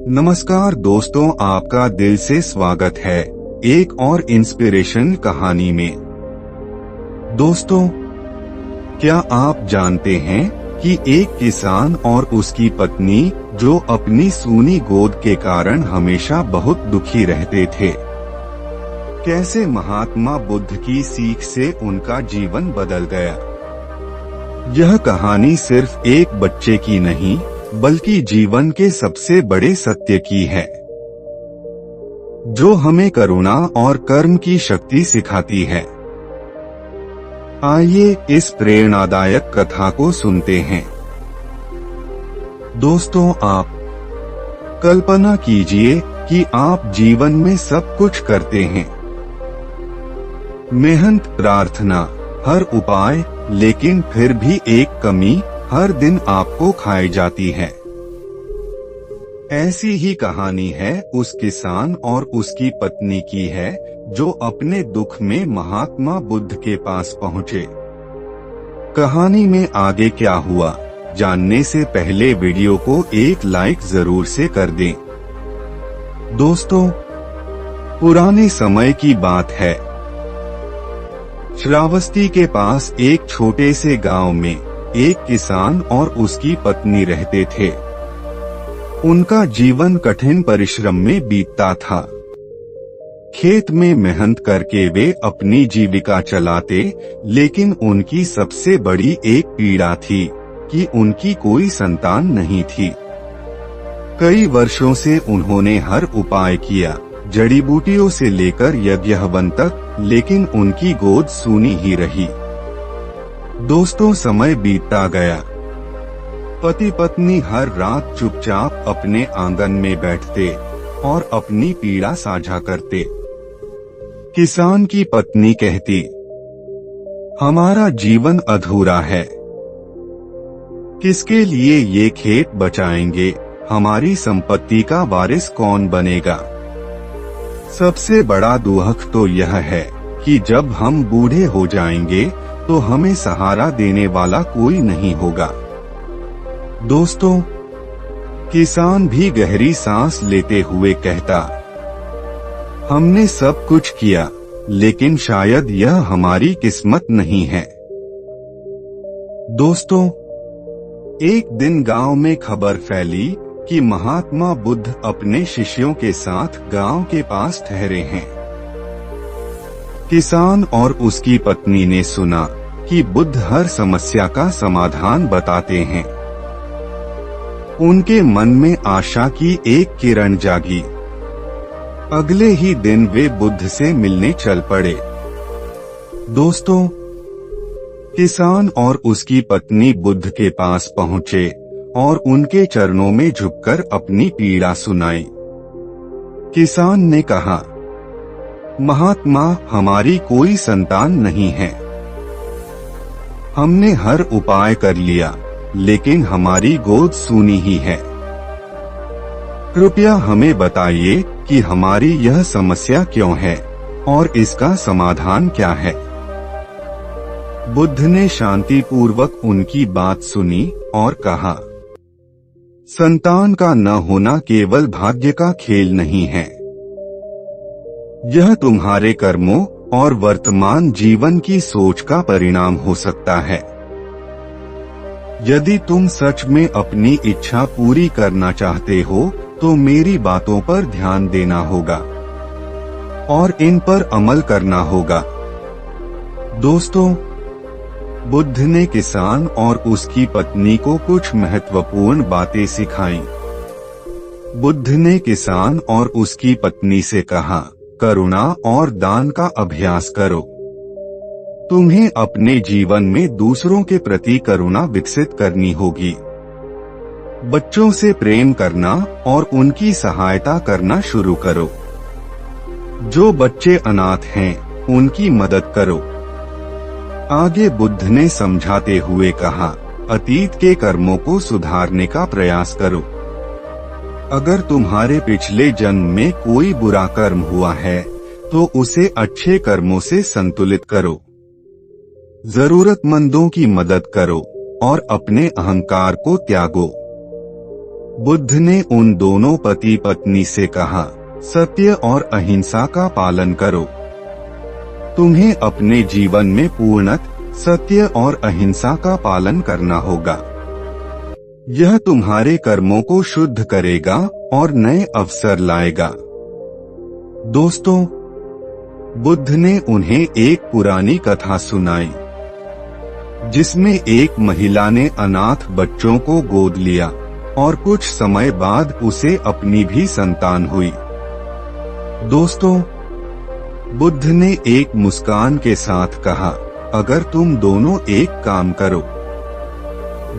नमस्कार दोस्तों, आपका दिल से स्वागत है एक और इंस्पिरेशन कहानी में। दोस्तों, क्या आप जानते हैं कि एक किसान और उसकी पत्नी जो अपनी सूनी गोद के कारण हमेशा बहुत दुखी रहते थे, कैसे महात्मा बुद्ध की सीख से उनका जीवन बदल गया। यह कहानी सिर्फ एक बच्चे की नहीं बल्कि जीवन के सबसे बड़े सत्य की है, जो हमें करुणा और कर्म की शक्ति सिखाती है। आइए इस प्रेरणादायक कथा को सुनते हैं। दोस्तों, आप कल्पना कीजिए कि आप जीवन में सब कुछ करते हैं, मेहनत, प्रार्थना, हर उपाय, लेकिन फिर भी एक कमी हर दिन आपको खाई जाती है। ऐसी ही कहानी है उस किसान और उसकी पत्नी की है, जो अपने दुख में महात्मा बुद्ध के पास पहुँचे। कहानी में आगे क्या हुआ, जानने से पहले वीडियो को एक लाइक जरूर से कर दें। दोस्तों, पुराने समय की बात है। श्रावस्ती के पास एक छोटे से गांव में एक किसान और उसकी पत्नी रहते थे। उनका जीवन कठिन परिश्रम में बीतता था। खेत में मेहनत करके वे अपनी जीविका चलाते, लेकिन उनकी सबसे बड़ी एक पीड़ा थी कि उनकी कोई संतान नहीं थी। कई वर्षों से उन्होंने हर उपाय किया, जड़ी बूटियों से लेकर यज्ञ-हवन तक, लेकिन उनकी गोद सूनी ही रही। दोस्तों, समय बीतता गया। पति पत्नी हर रात चुपचाप अपने आंगन में बैठते और अपनी पीड़ा साझा करते। किसान की पत्नी कहती, हमारा जीवन अधूरा है, किसके लिए ये खेत बचाएंगे, हमारी संपत्ति का वारिस कौन बनेगा। सबसे बड़ा दुख तो यह है कि जब हम बूढ़े हो जाएंगे तो हमें सहारा देने वाला कोई नहीं होगा। दोस्तों, किसान भी गहरी सांस लेते हुए कहता, हमने सब कुछ किया, लेकिन शायद यह हमारी किस्मत नहीं है। दोस्तों, एक दिन गांव में खबर फैली कि महात्मा बुद्ध अपने शिष्यों के साथ गांव के पास ठहरे हैं। किसान और उसकी पत्नी ने सुना कि बुद्ध हर समस्या का समाधान बताते हैं। उनके मन में आशा की एक किरण जागी। अगले ही दिन वे बुद्ध से मिलने चल पड़े। दोस्तों, किसान और उसकी पत्नी बुद्ध के पास पहुंचे और उनके चरणों में झुककर अपनी पीड़ा सुनाई। किसान ने कहा, महात्मा, हमारी कोई संतान नहीं है। हमने हर उपाय कर लिया, लेकिन हमारी गोद सूनी ही है। कृपया हमें बताइए कि हमारी यह समस्या क्यों है और इसका समाधान क्या है। बुद्ध ने शांतिपूर्वक उनकी बात सुनी और कहा, संतान का न होना केवल भाग्य का खेल नहीं है, यह तुम्हारे कर्मों और वर्तमान जीवन की सोच का परिणाम हो सकता है। यदि तुम सच में अपनी इच्छा पूरी करना चाहते हो तो मेरी बातों पर ध्यान देना होगा और इन पर अमल करना होगा। दोस्तों, बुद्ध ने किसान और उसकी पत्नी को कुछ महत्वपूर्ण बातें सिखाईं। बुद्ध ने किसान और उसकी पत्नी से कहा, करुणा और दान का अभ्यास करो। तुम्हें अपने जीवन में दूसरों के प्रति करुणा विकसित करनी होगी। बच्चों से प्रेम करना और उनकी सहायता करना शुरू करो। जो बच्चे अनाथ हैं, उनकी मदद करो। आगे बुद्ध ने समझाते हुए कहा, अतीत के कर्मों को सुधारने का प्रयास करो। अगर तुम्हारे पिछले जन्म में कोई बुरा कर्म हुआ है तो उसे अच्छे कर्मों से संतुलित करो। जरूरतमंदों की मदद करो और अपने अहंकार को त्यागो। बुद्ध ने उन दोनों पति पत्नी से कहा, सत्य और अहिंसा का पालन करो। तुम्हें अपने जीवन में पूर्णत सत्य और अहिंसा का पालन करना होगा। यह तुम्हारे कर्मों को शुद्ध करेगा और नए अवसर लाएगा। दोस्तों, बुद्ध ने उन्हें एक पुरानी कथा सुनाई, जिसमें एक महिला ने अनाथ बच्चों को गोद लिया और कुछ समय बाद उसे अपनी भी संतान हुई। दोस्तों, बुद्ध ने एक मुस्कान के साथ कहा, अगर तुम दोनों एक काम करो,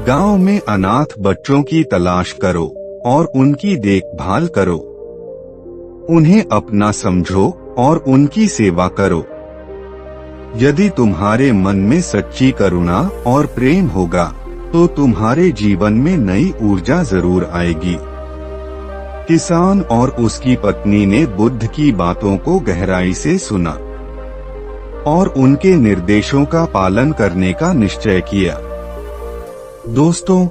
गांव में अनाथ बच्चों की तलाश करो और उनकी देखभाल करो, उन्हें अपना समझो और उनकी सेवा करो। यदि तुम्हारे मन में सच्ची करुणा और प्रेम होगा तो तुम्हारे जीवन में नई ऊर्जा जरूर आएगी। किसान और उसकी पत्नी ने बुद्ध की बातों को गहराई से सुना और उनके निर्देशों का पालन करने का निश्चय किया। दोस्तों,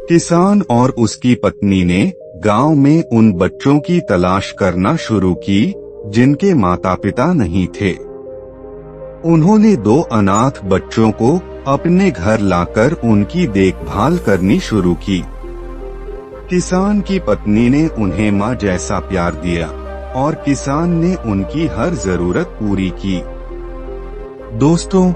किसान और उसकी पत्नी ने गांव में उन बच्चों की तलाश करना शुरू की जिनके माता पिता नहीं थे। उन्होंने 2 अनाथ बच्चों को अपने घर लाकर उनकी देखभाल करनी शुरू की। किसान की पत्नी ने उन्हें मां जैसा प्यार दिया और किसान ने उनकी हर जरूरत पूरी की। दोस्तों,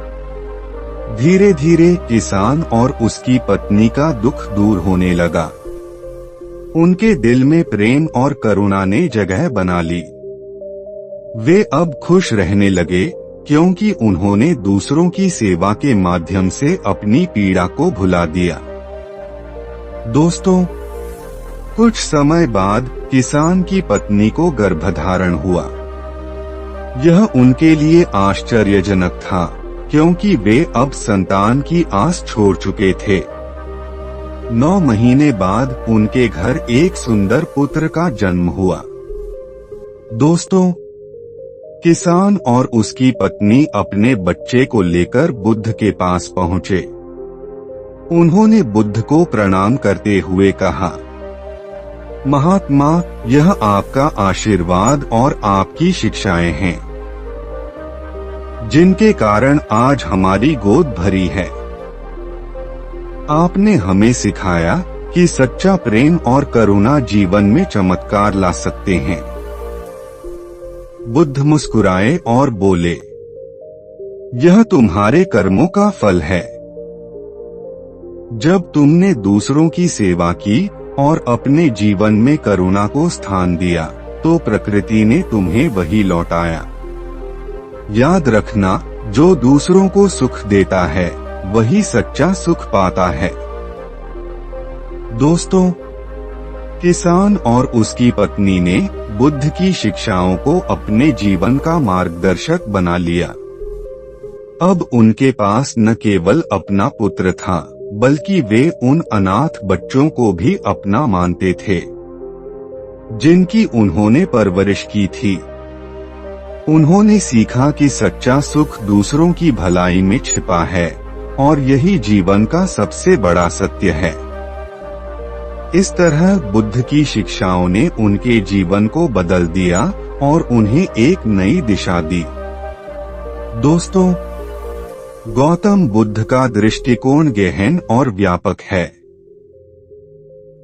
धीरे धीरे किसान और उसकी पत्नी का दुख दूर होने लगा। उनके दिल में प्रेम और करुणा ने जगह बना ली। वे अब खुश रहने लगे क्योंकि उन्होंने दूसरों की सेवा के माध्यम से अपनी पीड़ा को भुला दिया। दोस्तों, कुछ समय बाद किसान की पत्नी को गर्भधारण हुआ। यह उनके लिए आश्चर्यजनक था क्योंकि वे अब संतान की आस छोड़ चुके थे। 9 महीने बाद उनके घर एक सुंदर पुत्र का जन्म हुआ। दोस्तों, किसान और उसकी पत्नी अपने बच्चे को लेकर बुद्ध के पास पहुंचे। उन्होंने बुद्ध को प्रणाम करते हुए कहा, महात्मा, यह आपका आशीर्वाद और आपकी शिक्षाएं हैं जिनके कारण आज हमारी गोद भरी है। आपने हमें सिखाया कि सच्चा प्रेम और करुणा जीवन में चमत्कार ला सकते हैं। बुद्ध मुस्कुराए और बोले, यह तुम्हारे कर्मों का फल है। जब तुमने दूसरों की सेवा की और अपने जीवन में करुणा को स्थान दिया तो प्रकृति ने तुम्हें वही लौटाया। याद रखना, जो दूसरों को सुख देता है वही सच्चा सुख पाता है। दोस्तों, किसान और उसकी पत्नी ने बुद्ध की शिक्षाओं को अपने जीवन का मार्गदर्शक बना लिया। अब उनके पास न केवल अपना पुत्र था बल्कि वे उन अनाथ बच्चों को भी अपना मानते थे जिनकी उन्होंने परवरिश की थी। उन्होंने सीखा कि सच्चा सुख दूसरों की भलाई में छिपा है और यही जीवन का सबसे बड़ा सत्य है। इस तरह बुद्ध की शिक्षाओं ने उनके जीवन को बदल दिया और उन्हें एक नई दिशा दी। दोस्तों, गौतम बुद्ध का दृष्टिकोण गहन और व्यापक है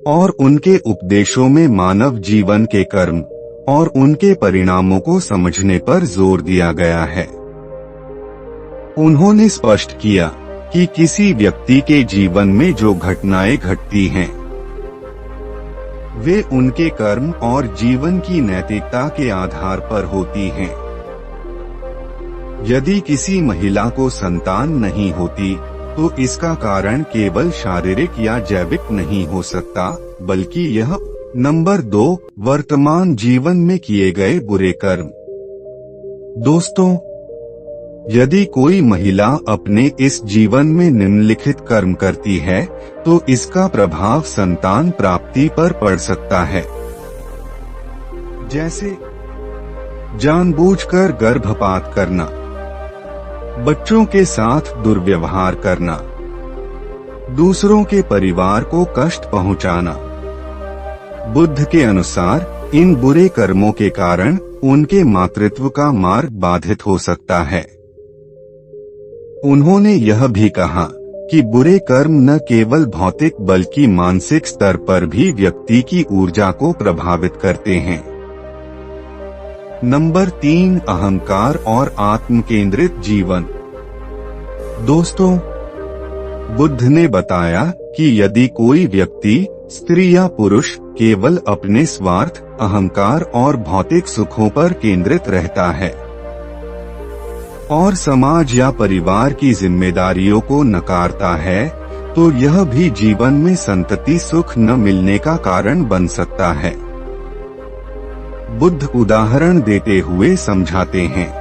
और उनके उपदेशों में मानव जीवन के कर्म और उनके परिणामों को समझने पर जोर दिया गया है। उन्होंने स्पष्ट किया कि किसी व्यक्ति के जीवन में जो घटनाएं घटती हैं, वे उनके कर्म और जीवन की नैतिकता के आधार पर होती हैं। यदि किसी महिला को संतान नहीं होती तो इसका कारण केवल शारीरिक या जैविक नहीं हो सकता, बल्कि यह नंबर 2 वर्तमान जीवन में किए गए बुरे कर्म। दोस्तों, यदि कोई महिला अपने इस जीवन में निम्नलिखित कर्म करती है तो इसका प्रभाव संतान प्राप्ति पर पड़ सकता है। जैसे जानबूझकर गर्भपात करना, बच्चों के साथ दुर्व्यवहार करना, दूसरों के परिवार को कष्ट पहुंचाना, बुद्ध के अनुसार इन बुरे कर्मों के कारण उनके मातृत्व का मार्ग बाधित हो सकता है। उन्होंने यह भी कहा कि बुरे कर्म न केवल भौतिक बल्कि मानसिक स्तर पर भी व्यक्ति की ऊर्जा को प्रभावित करते हैं। नंबर 3, अहंकार और आत्म केंद्रित जीवन। दोस्तों, बुद्ध ने बताया कि यदि कोई व्यक्ति, स्त्री या पुरुष, केवल अपने स्वार्थ, अहंकार और भौतिक सुखों पर केंद्रित रहता है और समाज या परिवार की जिम्मेदारियों को नकारता है, तो यह भी जीवन में संतति सुख न मिलने का कारण बन सकता है। बुद्ध उदाहरण देते हुए समझाते हैं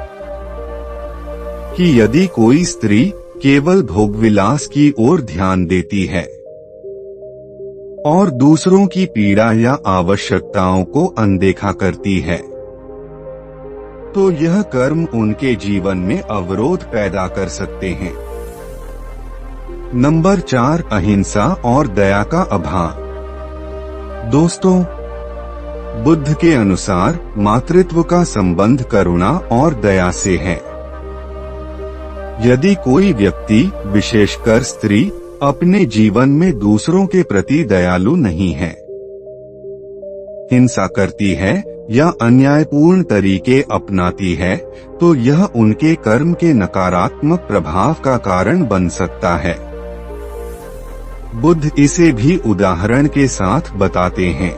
कि यदि कोई स्त्री केवल भोगविलास की ओर ध्यान देती है और दूसरों की पीड़ा या आवश्यकताओं को अनदेखा करती है, तो यह कर्म उनके जीवन में अवरोध पैदा कर सकते हैं। नंबर 4, अहिंसा और दया का अभाव। दोस्तों, बुद्ध के अनुसार मातृत्व का संबंध करुणा और दया से है। यदि कोई व्यक्ति, विशेषकर स्त्री, अपने जीवन में दूसरों के प्रति दयालु नहीं है, हिंसा करती है या अन्यायपूर्ण तरीके अपनाती है, तो यह उनके कर्म के नकारात्मक प्रभाव का कारण बन सकता है। बुद्ध इसे भी उदाहरण के साथ बताते हैं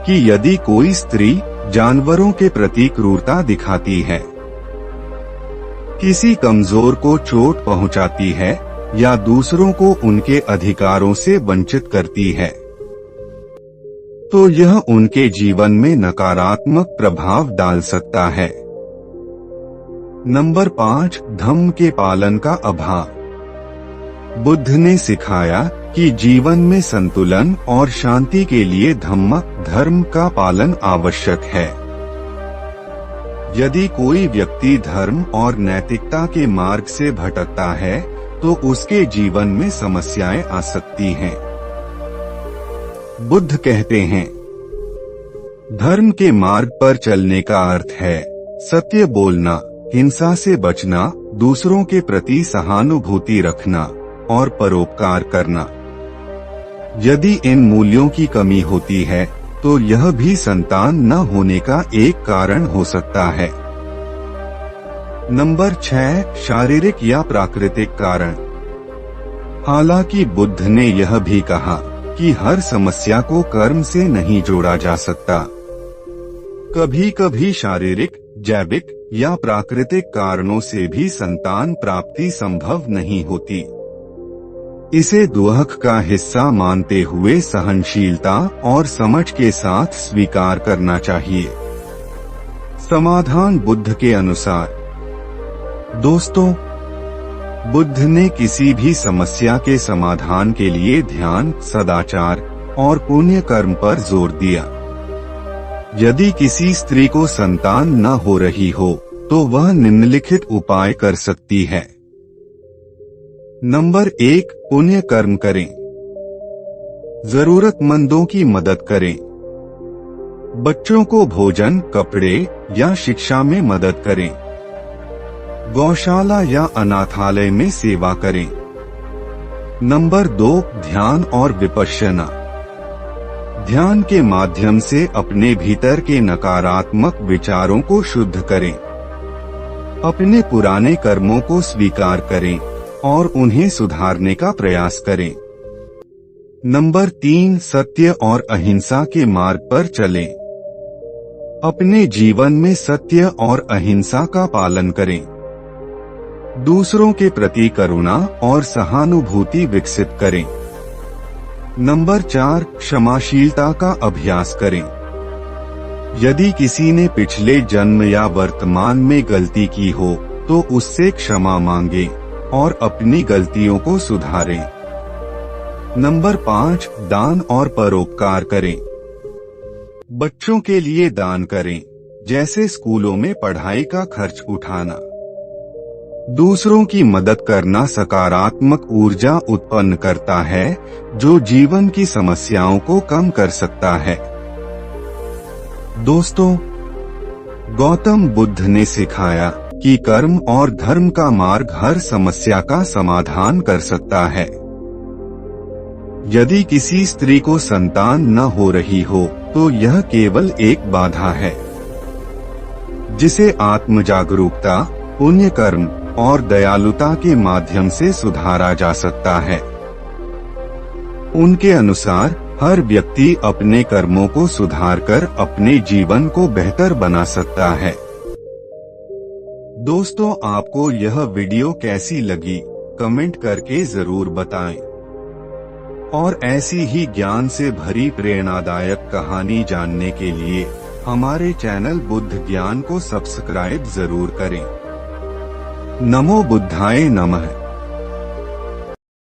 कि यदि कोई स्त्री जानवरों के प्रति क्रूरता दिखाती है, किसी कमजोर को चोट पहुंचाती है या दूसरों को उनके अधिकारों से वंचित करती है, तो यह उनके जीवन में नकारात्मक प्रभाव डाल सकता है। नंबर 5, धम्म के पालन का अभाव। बुद्ध ने सिखाया कि जीवन में संतुलन और शांति के लिए धर्म का पालन आवश्यक है। यदि कोई व्यक्ति धर्म और नैतिकता के मार्ग से भटकता है, तो उसके जीवन में समस्याएं आ सकती हैं। बुद्ध कहते हैं, धर्म के मार्ग पर चलने का अर्थ है सत्य बोलना, हिंसा से बचना, दूसरों के प्रति सहानुभूति रखना और परोपकार करना। यदि इन मूल्यों की कमी होती है, तो यह भी संतान न होने का एक कारण हो सकता है। नंबर 6, शारीरिक या प्राकृतिक कारण। हालांकि बुद्ध ने यह भी कहा कि हर समस्या को कर्म से नहीं जोड़ा जा सकता। कभी कभी शारीरिक, जैविक या प्राकृतिक कारणों से भी संतान प्राप्ति संभव नहीं होती। इसे दुख का हिस्सा मानते हुए सहनशीलता और समझ के साथ स्वीकार करना चाहिए। समाधान बुद्ध के अनुसार। दोस्तों, बुद्ध ने किसी भी समस्या के समाधान के लिए ध्यान, सदाचार और पुण्य कर्म पर जोर दिया। यदि किसी स्त्री को संतान न हो रही हो, तो वह निम्नलिखित उपाय कर सकती है। नंबर 1, पुण्य कर्म करें। जरूरतमंदों की मदद करें। बच्चों को भोजन, कपड़े या शिक्षा में मदद करें। गौशाला या अनाथालय में सेवा करें। नंबर 2, ध्यान और विपश्यना। ध्यान के माध्यम से अपने भीतर के नकारात्मक विचारों को शुद्ध करें। अपने पुराने कर्मों को स्वीकार करें और उन्हें सुधारने का प्रयास करें। नंबर 3, सत्य और अहिंसा के मार्ग पर चलें। अपने जीवन में सत्य और अहिंसा का पालन करें। दूसरों के प्रति करुणा और सहानुभूति विकसित करें। नंबर 4, क्षमाशीलता का अभ्यास करें। यदि किसी ने पिछले जन्म या वर्तमान में गलती की हो, तो उससे क्षमा मांगें और अपनी गलतियों को सुधारें। नंबर 5, दान और परोपकार करें। बच्चों के लिए दान करें, जैसे स्कूलों में पढ़ाई का खर्च उठाना। दूसरों की मदद करना सकारात्मक ऊर्जा उत्पन्न करता है, जो जीवन की समस्याओं को कम कर सकता है। दोस्तों, गौतम बुद्ध ने सिखाया कि कर्म और धर्म का मार्ग हर समस्या का समाधान कर सकता है। यदि किसी स्त्री को संतान न हो रही हो, तो यह केवल एक बाधा है, जिसे आत्म जागरूकता, पुण्य कर्म और दयालुता के माध्यम से सुधारा जा सकता है। उनके अनुसार हर व्यक्ति अपने कर्मों को सुधारकर अपने जीवन को बेहतर बना सकता है। दोस्तों, आपको यह वीडियो कैसी लगी, कमेंट करके जरूर बताएं। और ऐसी ही ज्ञान से भरी प्रेरणादायक कहानी जानने के लिए हमारे चैनल बुद्ध ज्ञान को सब्सक्राइब जरूर करें। नमो बुद्धाय नमः।